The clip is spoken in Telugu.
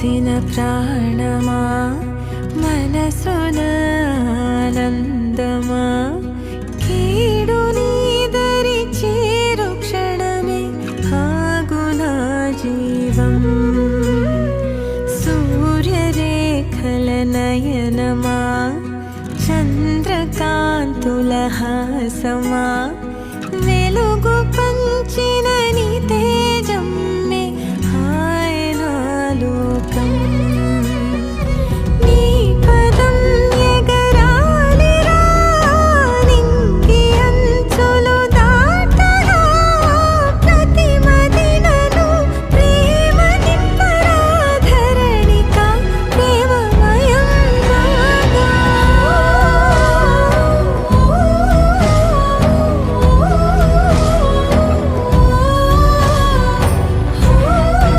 పోసిన ప్రాణమా మనసున ఆనందమా కీడు నీదరి చేరు క్షణమే ఆగునా జీవం సూర్యరేఖల నయనమా చంద్రకాంతుల హాసమా వెలుగు